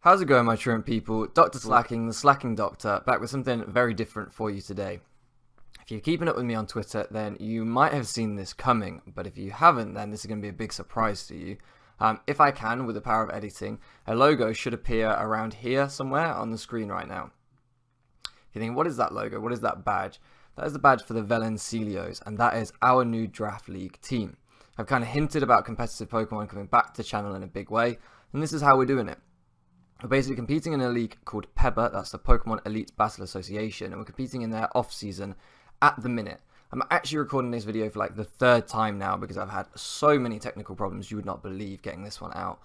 How's it going, my truant people? Dr. Slacking, the Slacking Doctor, back with something very different for you today. If you're keeping up with me on Twitter, then you might have seen this coming, but if you haven't, then this is going to be a big surprise to you. If I can, with the power of editing, a logo should appear around here somewhere on the screen right now. If you think, what is that logo? What is that badge? That is the badge for the Velencelios, and that is our new Draft League team. I've kind of hinted about competitive Pokemon coming back to channel in a big way, and this is how we're doing it. We're basically competing in a league called PEBA, that's the Pokemon Elite Battle Association, and we're competing in their off-season at the minute. I'm actually recording this video for like the third time now because I've had so many technical problems you would not believe getting this one out.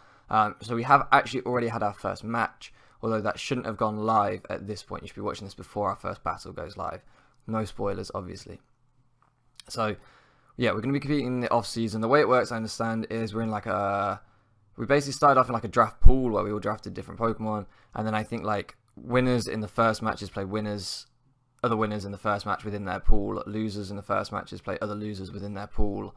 So we have actually already had our first match, although that shouldn't have gone live at this point. You should be watching this before our first battle goes live. No spoilers, obviously. So, yeah, we're going to be competing in the off-season. The way it works, I understand, is we're in like a... We basically started off in like a draft pool where we all drafted different Pokemon, and then I think like winners in the first matches play other winners in the first match within their pool, losers in the first matches play other losers within their pool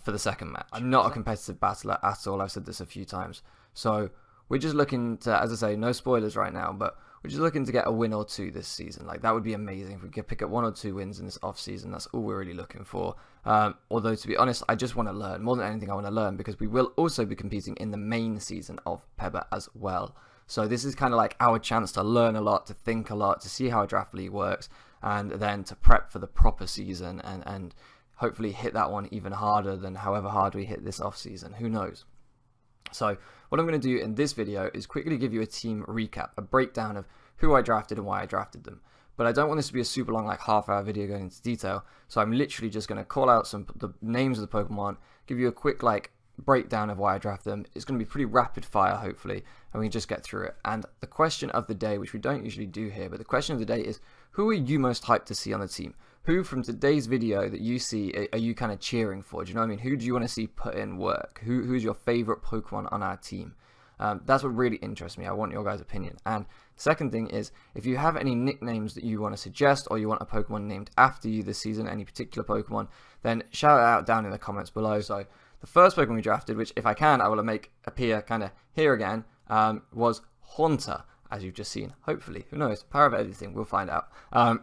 for the second match. I'm not a competitive battler at all, I've said this a few times. So we're just looking to, as I say, no spoilers right now, but we're just looking to get a win or two this season. Like, that would be amazing if we could pick up 1 or 2 wins in this off-season. That's all we're really looking for. Although, to be honest, I just want to learn. More than anything, I want to learn because we will also be competing in the main season of PEBA as well. So this is kind of like our chance to learn a lot, to think a lot, to see how a draft league works, and then to prep for the proper season and hopefully hit that one even harder than however hard we hit this off-season. Who knows? So what I'm going to do in this video is quickly give you a team recap, a breakdown of who I drafted and why I drafted them. But I don't want this to be a super long, like half-hour video going into detail, so I'm literally just going to call out the names of the Pokemon, give you a quick like breakdown of why I drafted them. It's going to be pretty rapid fire, hopefully, and we can just get through it. And the question of the day, which we don't usually do here, but the question of the day is, who are you most hyped to see on the team? Who from today's video that you see are you kind of cheering for? Do you know what I mean? Who do you want to see put in work? Who's your favorite Pokemon on our team? That's what really interests me. I want your guys' opinion. And second thing is, if you have any nicknames that you want to suggest, or you want a Pokemon named after you this season, any particular Pokemon, then shout it out down in the comments below. So the first Pokemon we drafted, which if I can, I will make appear kind of here again, was Haunter, as you've just seen. Hopefully, who knows? Power of editing, we'll find out.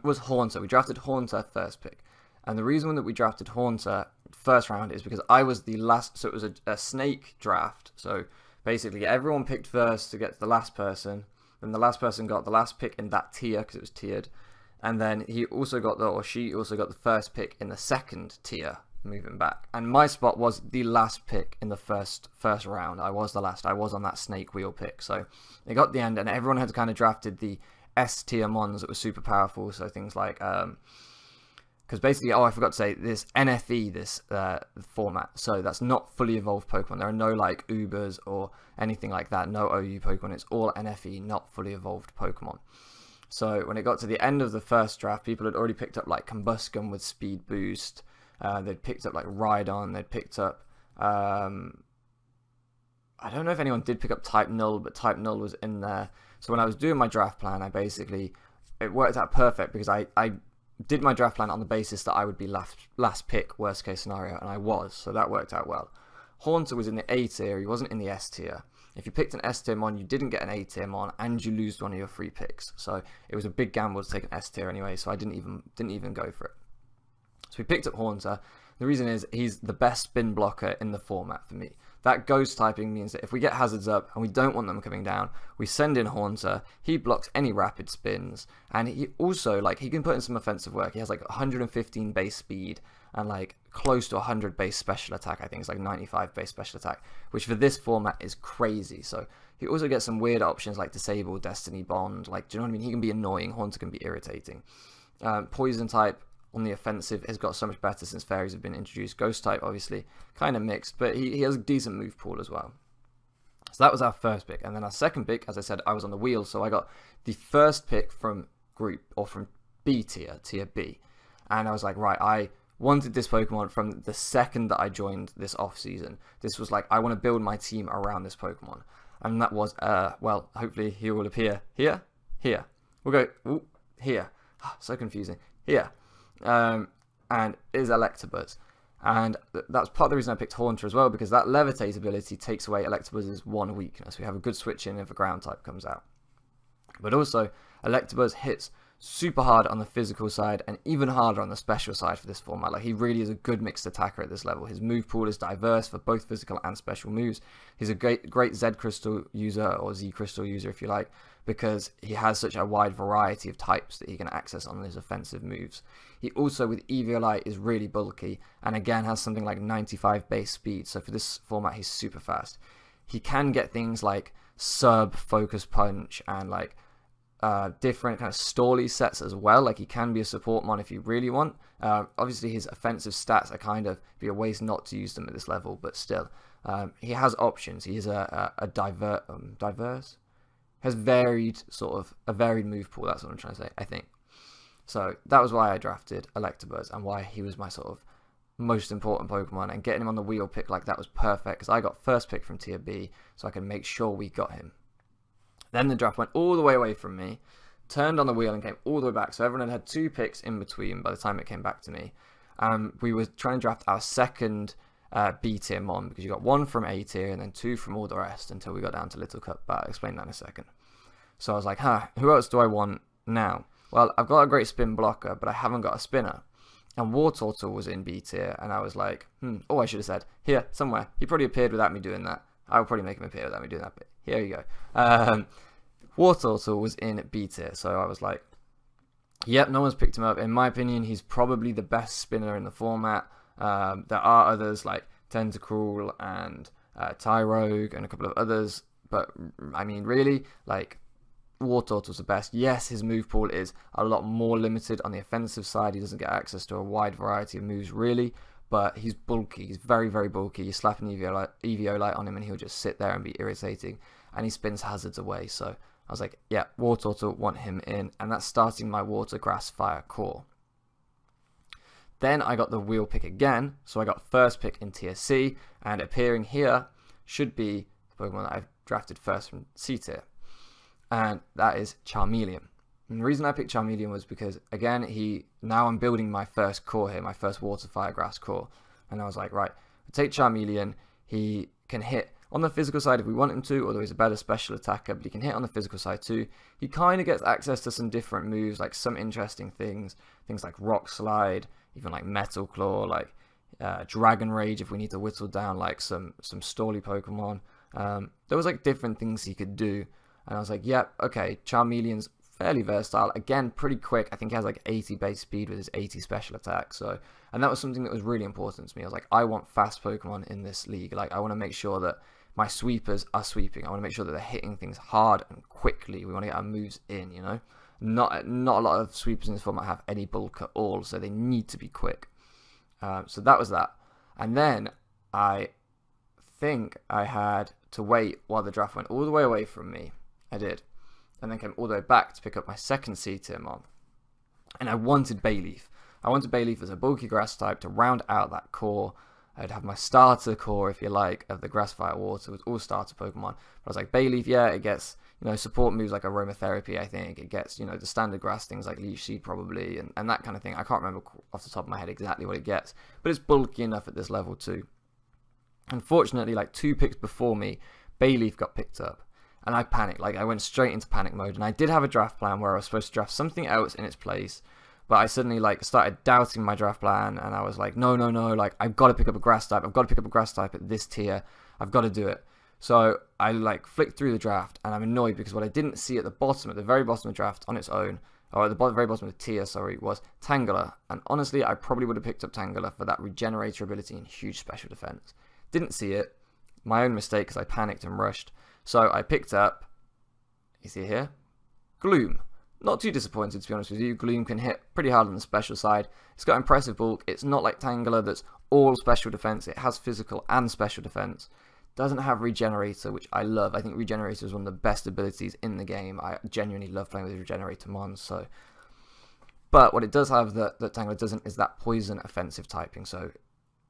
Was Haunter. We drafted Haunter first pick. And the reason that we drafted Haunter first round is because I was the last, so it was a snake draft. So basically, everyone picked first to get to the last person. Then the last person got the last pick in that tier because it was tiered. And then he also got she also got the first pick in the second tier, moving back. And my spot was the last pick in the first round. I was the last. I was on that snake wheel pick. So it got the end, and everyone had kind of drafted the S tier mons that were super powerful. So things like because basically, I forgot to say, this NFE, this format, so that's not fully evolved Pokemon. There are no like Ubers or anything like that, no OU Pokemon. It's all NFE, not fully evolved Pokemon. So when it got to the end of the first draft, people had already picked up like Combusken with speed boost. They'd picked up like Rhydon. They'd picked up I don't know if anyone did pick up Type Null, but Type Null was in there. So when I was doing my draft plan, it worked out perfect because I did my draft plan on the basis that I would be last pick, worst case scenario, and I was, so that worked out well. Haunter was in the A tier, he wasn't in the S tier. If you picked an S tier mon, you didn't get an A tier mon, and you lose one of your free picks. So it was a big gamble to take an S tier anyway, so I didn't even go for it. So we picked up Haunter. The reason is he's the best spin blocker in the format for me. That ghost typing means that if we get hazards up and we don't want them coming down, we send in Haunter, he blocks any rapid spins, and he also, like, he can put in some offensive work. He has like 115 base speed and like close to 100 base special attack. I think it's like 95 base special attack, which for this format is crazy. So he also gets some weird options like Disable, Destiny Bond, like, do you know what I mean? He can be annoying, Haunter can be irritating. Poison type on the offensive has got so much better since fairies have been introduced. Ghost type, obviously, kind of mixed, but he has a decent move pool as well. So that was our first pick. And then our second pick, as I said, I was on the wheel, so I got the first pick from group, or from B tier, tier B. And I was like, right, I wanted this Pokemon from the second that I joined this off-season. This was like, I want to build my team around this Pokemon. And that was, well, hopefully he will appear here, here. We'll go, ooh, here. So confusing. Here. And is Electabuzz. And that's part of the reason I picked Haunter as well, because that Levitate ability takes away Electabuzz's one weakness. We have a good switch in if a ground type comes out. But also, Electabuzz hits super hard on the physical side and even harder on the special side for this format. Like, he really is a good mixed attacker at this level. His move pool is diverse for both physical and special moves. He's a great Z Crystal user, or Z Crystal user if you like, because he has such a wide variety of types that he can access on his offensive moves. He also, with Eviolite, is really bulky and again has something like 95 base speed, so for this format he's super fast. He can get things like sub focus punch and like different kind of stally sets as well. Like, he can be a support mon if you really want. Obviously his offensive stats are kind of be a ways not to use them at this level, but still he has options. He is a diverse, has varied a varied move pool. That's what I'm trying to say, I think. So that was why I drafted Electabuzz and why he was my sort of most important Pokemon, and getting him on the wheel pick like that was perfect because I got first pick from tier B, so I can make sure we got him. Then the draft went all the way away from me, turned on the wheel and came all the way back. So everyone had 2 picks in between by the time it came back to me. We were trying to draft our second B tier mon, because you got 1 from A tier and then 2 from all the rest until we got down to Little Cup, but I'll explain that in a second. So I was like, who else do I want now? Well, I've got a great spin blocker, but I haven't got a spinner. And Wartortle was in B tier, and I was like, I should have said, here, somewhere. He probably appeared without me doing that. I will probably make him appear without me doing that, but here you go. Wartortle was in B tier, so I was like, yep, no one's picked him up. In my opinion, he's probably the best spinner in the format. There are others like Tentacruel and Tyrogue and a couple of others, but I mean, really, like, Wartortle's the best. Yes, his move pool is a lot more limited on the offensive side. He doesn't get access to a wide variety of moves, really, but he's bulky. He's very, very bulky. You slap an Eviolite on him and he'll just sit there and be irritating, and he spins hazards away. So I was like, yeah, Wartortle, want him in, and that's starting my Water, Grass, Fire core. Then I got the wheel pick again, so I got first pick in tier C, and appearing here should be the Pokemon that I've drafted first from C tier, and that is Charmeleon. And the reason I picked Charmeleon was because, again, now I'm building my first core here, my first Water, Fire, Grass core, and I was like, right, I'll take Charmeleon. He can hit on the physical side if we want him to, although he's a better special attacker, but he can hit on the physical side too. He kind of gets access to some different moves, like some interesting things like Rock Slide, even like Metal Claw, like Dragon Rage if we need to whittle down like some Stally Pokemon. There was like different things he could do, and I was like, yep, okay, Charmeleon's fairly versatile, again pretty quick. I think he has like 80 base speed with his 80 special attack, and that was something that was really important to me. I was like, I want fast Pokemon in this league. Like, I want to make sure that my sweepers are sweeping. I want to make sure that they're hitting things hard and quickly. We want to get our moves in, you know. Not a lot of sweepers in this format have any bulk at all, so they need to be quick. So that was that. And then I think I had to wait while the draft went all the way away from me. I did. And then came all the way back to pick up my second C tier mon. And I wanted Bayleaf. I wanted Bayleaf as a bulky grass type to round out that core. I'd have my starter core, if you like, of the Grass, Fire, Water with all starter Pokemon. But I was like, Bayleaf, yeah, it gets, support moves like Aromatherapy, I think. It gets, the standard grass things like Leech Seed probably, and that kind of thing. I can't remember off the top of my head exactly what it gets. But it's bulky enough at this level too. Unfortunately, like 2 picks before me, Bayleaf got picked up. And I panicked. Like, I went straight into panic mode. And I did have a draft plan where I was supposed to draft something else in its place. But I suddenly, started doubting my draft plan. And I was like, no. Like, I've got to pick up a grass type. I've got to pick up a grass type at this tier. I've got to do it. So I, flicked through the draft. And I'm annoyed because what I didn't see at the very bottom of the draft on its own, or at the very bottom of the tier, was Tangela. And honestly, I probably would have picked up Tangela for that Regenerator ability and huge special defense. Didn't see it. My own mistake because I panicked and rushed. So I picked up, you see here, Gloom. Not too disappointed, to be honest with you. Gloom can hit pretty hard on the special side. It's got impressive bulk. It's not like Tangela that's all special defense. It has physical and special defense. Doesn't have Regenerator, which I love. I think Regenerator is one of the best abilities in the game. I genuinely love playing with Regenerator mons. But what it does have that Tangela doesn't is that poison offensive typing. So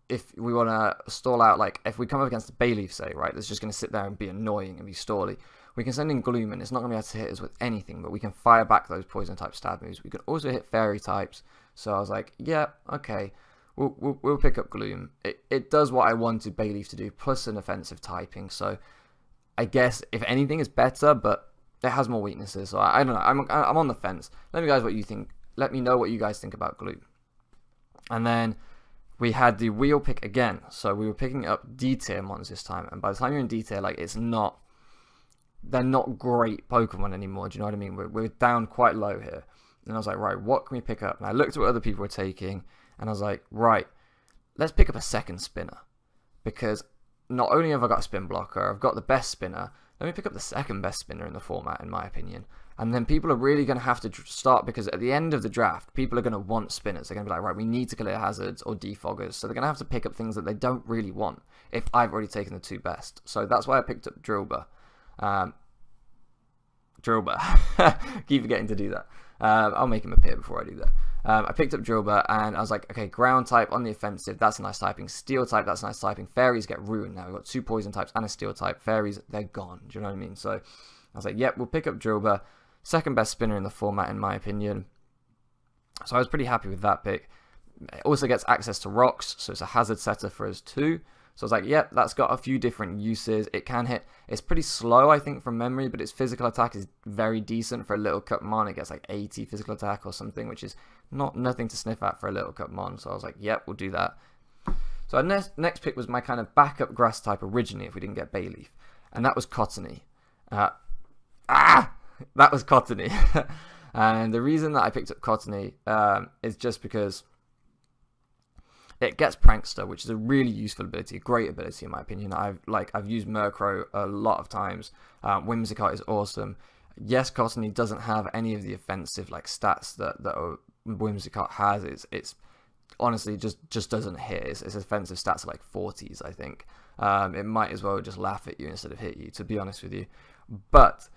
if we want to stall out, if we come up against a Bayleaf, say, right, that's just going to sit there and be annoying and be stally, we can send in Gloom, and it's not going to be able to hit us with anything, but we can fire back those poison type stab moves. We can also hit fairy types. So I was like, yeah, okay, we'll pick up Gloom. It does what I wanted Bayleaf to do, plus an offensive typing. So I guess if anything, it's better, but it has more weaknesses. So I don't know. I'm on the fence. Let me guys what you think. Let me know what you guys think about Gloom. And then we had the wheel pick again. So we were picking up D tier mons this time, and by the time you're in D tier, like they're not great Pokemon anymore. Do you know what I mean? We're down quite low here. And I was like, right, what can we pick up? And I looked at what other people were taking, and I was like, right, let's pick up a second spinner. Because not only have I got a spin blocker, I've got the best spinner. Let me pick up the second best spinner in the format, in my opinion. And then people are really going to have to start, because at the end of the draft, people are going to want spinners. They're going to be like, right, we need to clear hazards or defoggers. So they're going to have to pick up things that they don't really want if I've already taken the two best. So that's why I picked up Drillbur. Drillbur. Keep forgetting to do that. I'll make him appear before I do that. I picked up Drillbur, and I was like, okay, ground type on the offensive, that's a nice typing. Steel type, that's a nice typing. Fairies get ruined now. We've got 2 poison types and a steel type. Fairies, they're gone. Do you know what I mean? So I was like, yep, we'll pick up Drillbur. Second best spinner in the format, in my opinion. So I was pretty happy with that pick. It also gets access to rocks, so it's a hazard setter for us too. So I was like, yep, that's got a few different uses. It can hit. It's pretty slow, I think, from memory, but its physical attack is very decent for a Little Cup Mon. It gets like 80 physical attack or something, which is nothing to sniff at for a Little Cup Mon. So I was like, yep, we'll do that. So our next pick was my kind of backup grass type originally if we didn't get Bayleaf, and that was Cottony. That was Cottony. And the reason that I picked up Cottony is just because it gets Prankster, which is a really useful ability, a great ability in my opinion. I've used Murkrow a lot of times. Whimsicott is awesome. Yes, Cottony doesn't have any of the offensive stats that Whimsicott has. It's honestly just doesn't hit. Its offensive stats are like 40s, I think. It might as well just laugh at you instead of hit you, to be honest with you. But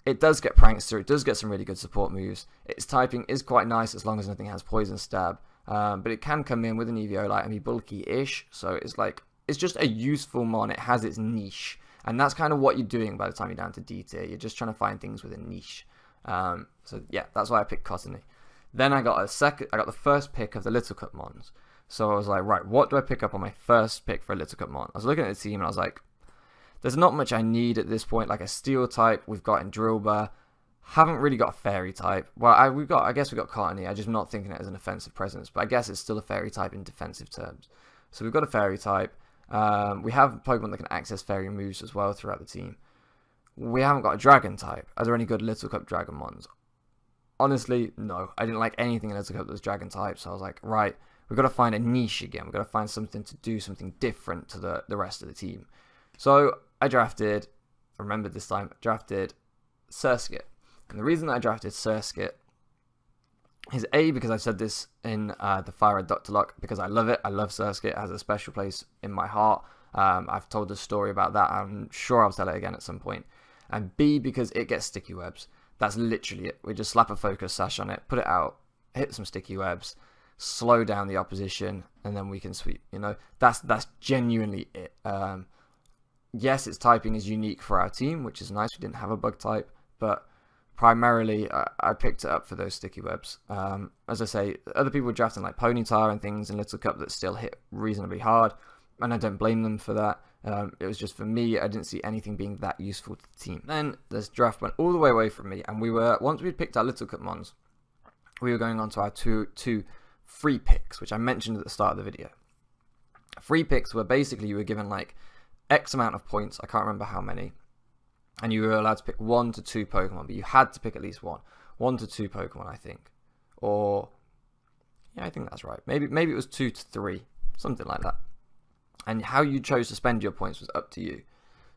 it does get Prankster. It does get some really good support moves. Its typing is quite nice as long as nothing has Poison Stab. But it can come in with an Eviolite and be bulky-ish. So it's just a useful mon. It has its niche. And that's kind of what you're doing by the time you're down to D tier. You're just trying to find things with a niche. So yeah, that's why I picked Cottony. Then I got the first pick of the Little Cup mons. So I was like, right, what do I pick up on my first pick for a Little Cup mon? I was looking at the team and I was like, there's not much I need at this point. Like a Steel type, we've got in Drillbur. Haven't really got a Fairy type. Well, I guess we got Cottony. I'm just not thinking it as an offensive presence, but I guess it's still a Fairy type in defensive terms. So we've got a Fairy type. We have Pokemon that can access Fairy moves as well throughout the team. We haven't got a Dragon type. Are there any good Little Cup Dragon mons? Honestly, no. I didn't like anything in Little Cup that was Dragon type, so I was like, right, we've got to find a niche again. We've got to find something to do something different to the rest of the team. So I remembered this time, drafted Surskit. And the reason that I drafted Surskit is A, because I said this in the Fire Red Dr. Luck, because I love it. I love Surskit. It has a special place in my heart. I've told the story about that. I'm sure I'll tell it again at some point. And B, because it gets sticky webs. That's literally it. We just slap a focus sash on it, put it out, hit some sticky webs, slow down the opposition, and then we can sweep. You know, that's genuinely it. Yes, its typing is unique for our team, which is nice. We didn't have a bug type, but primarily I picked it up for those sticky webs. As I say, other people were drafting like Ponyta and things in Little Cup that still hit reasonably hard, and I don't blame them for that. It was just for me, I didn't see anything being that useful to the team. Then this draft went all the way away from me, and once we'd picked our Little Cup mons, we were going on to our two free picks, which I mentioned at the start of the video. Free picks were basically you were given like X amount of points, I can't remember how many, and you were allowed to pick 1 to 2 Pokemon, but you had to pick at least 1 to 2 Pokemon, I think, or yeah, I think that's right. Maybe it was 2 to 3, something like that. And how you chose to spend your points was up to you.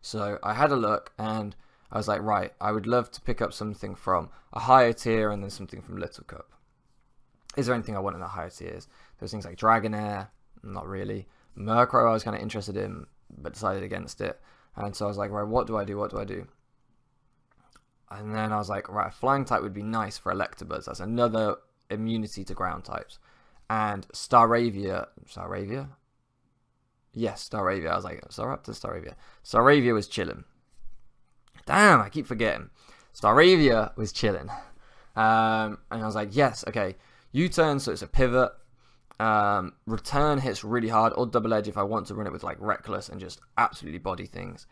So I had a look, and I was like, right, I would love to pick up something from a higher tier and then something from Little Cup. Is there anything I want in the higher tiers? There's things like Dragonair, not really. Murkrow I was kind of interested in, but decided against it. And so I was like, right, what do I do? And then I was like, right, a flying type would be nice for Electabuzz. That's another immunity to ground types. And Staravia? Yes, Staravia. I was like, Staravia. Staravia was chilling. Damn, I keep forgetting. Staravia was chilling. And I was like, yes, okay. U-turn, so it's a pivot. Return hits really hard, or Double Edge if I want to run it with like Reckless and just absolutely body things.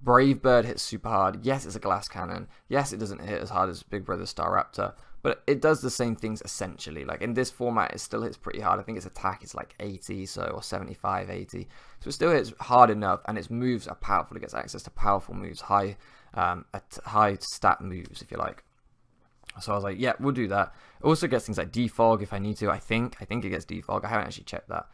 Brave Bird hits super hard. Yes, it's a glass cannon. Yes, it doesn't hit as hard as Big Brother Staraptor, but it does the same things essentially. Like in this format, it still hits pretty hard. I think its attack is like 80, or 75, 80. So it still hits hard enough, and its moves are powerful. It gets access to powerful moves, high stat moves, if you like. So I was like, yeah, we'll do that. It also gets things like Defog if I need to. I think it gets Defog. I haven't actually checked that.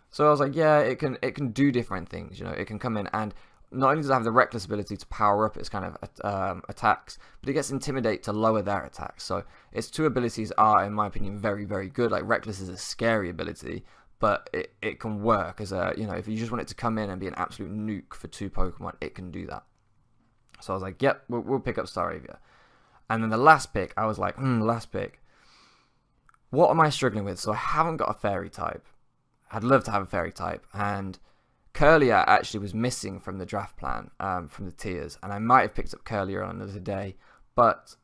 So I was like, yeah, it can do different things. You know, it can come in, and not only does it have the Reckless ability to power up its kind of attacks, but it gets Intimidate to lower their attacks. So its two abilities are, in my opinion, very, very good. Like Reckless is a scary ability, but it can work as a, you know, if you just want it to come in and be an absolute nuke for 2 Pokemon, it can do that. So I was like, yep, we'll pick up Staravia. And then the last pick, I was like, last pick. What am I struggling with? So I haven't got a Fairy type. I'd love to have a Fairy type, and Kirlia actually was missing from the draft plan, from the tiers, and I might have picked up Kirlia on another day, but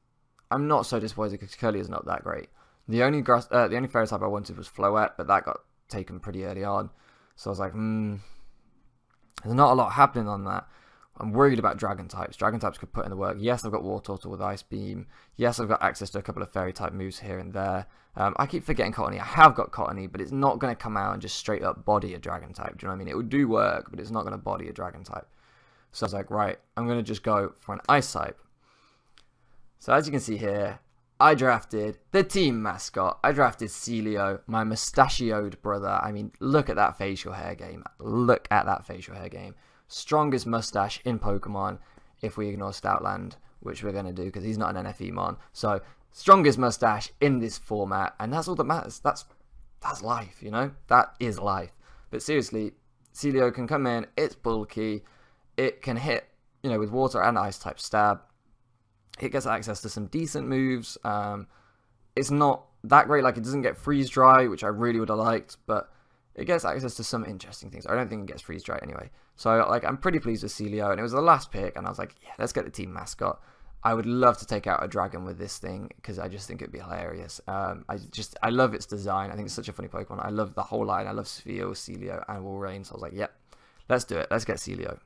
I'm not so disappointed because Kirlia is not that great. The only Fairy type I wanted was Floette, but that got taken pretty early on, so I was like, there's not a lot happening on that. I'm worried about Dragon types. Dragon types could put in the work. Yes, I've got Wartortle with Ice Beam. Yes, I've got access to a couple of Fairy type moves here and there. I keep forgetting Cottony. I have got Cottony, but it's not going to come out and just straight up body a Dragon type. Do you know what I mean? It would do work, but it's not going to body a Dragon type. So I was like, right, I'm going to just go for an Ice type. So as you can see here, I drafted the team mascot. I drafted Celio, my mustachioed brother. I mean, look at that facial hair game. Look at that facial hair game. Strongest mustache in Pokemon, if we ignore Stoutland, which we're going to do because he's not an NFE mon. So strongest mustache in this format, and that's all that matters. That's life, you know. That is life. But seriously, Celio can come in. It's bulky. It can hit, you know, with water and ice type stab. It gets access to some decent moves. It's not that great. Like, it doesn't get freeze dry, which I really would have liked, but it gets access to some interesting things. I don't think it gets freeze dry anyway. So, like, I'm pretty pleased with Celio, and it was the last pick, and I was like, yeah, let's get the team mascot. I would love to take out a dragon with this thing, because I just think it'd be hilarious. I love its design. I think it's such a funny Pokemon. I love the whole line. I love Sphere, Celio, and Walrein. So I was like, yep, let's do it. Let's get Celio.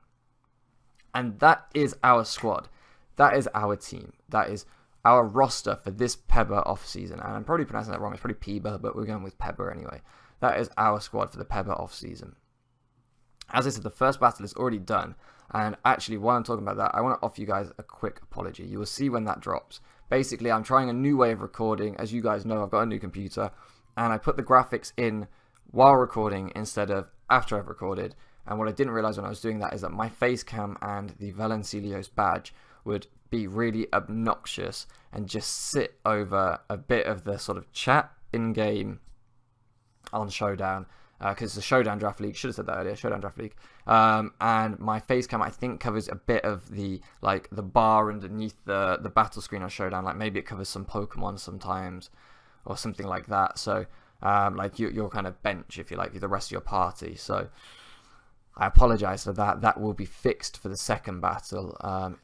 And that is our squad. That is our team. That is our roster for this Pebba off-season. And I'm probably pronouncing that wrong. It's probably Peba, but we're going with Pebba anyway. That is our squad for the Pebba off-season. As I said, the first battle is already done. And actually, while I'm talking about that, I want to offer you guys a quick apology. You will see when that drops. Basically, I'm trying a new way of recording. As you guys know, I've got a new computer. And I put the graphics in while recording instead of after I've recorded. And what I didn't realize when I was doing that is that my face cam and the Valencelios badge would be really obnoxious and just sit over a bit of the sort of chat in-game on Showdown. Because it's a Showdown Draft League. Should have said that earlier. Showdown Draft League. And my face cam, I think, covers a bit of the bar underneath the battle screen on Showdown. Like, maybe it covers some Pokemon sometimes or something like that. So, like, your kind of bench, if you like, the rest of your party. So, I apologize for that. That will be fixed for the second battle.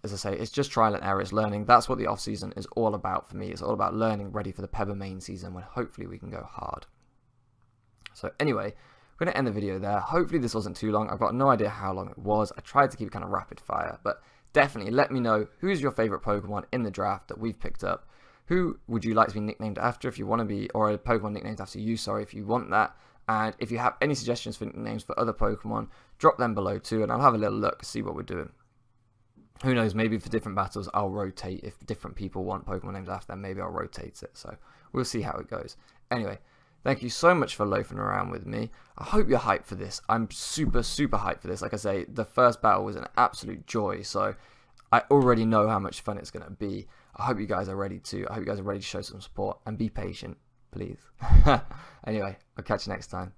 As I say, it's just trial and error. It's learning. That's what the off-season is all about for me. It's all about learning, ready for the Pebba main season when hopefully we can go hard. So anyway, we're going to end the video there. Hopefully this wasn't too long. I've got no idea how long it was. I tried to keep it kind of rapid fire, but definitely let me know who's your favorite Pokemon in the draft that we've picked up. Who would you like to be nicknamed after if you want to be, or a Pokemon nicknamed after you, sorry, if you want that. And if you have any suggestions for nicknames for other Pokemon, drop them below too, and I'll have a little look, see what we're doing. Who knows, maybe for different battles I'll rotate. If different people want Pokemon names after them, maybe I'll rotate it. So we'll see how it goes. Anyway, thank you so much for loafing around with me. I hope you're hyped for this. I'm super, super hyped for this. Like I say, the first battle was an absolute joy, so I already know how much fun it's going to be. I hope you guys are ready too. I hope you guys are ready to show some support and be patient, please. Anyway, I'll catch you next time.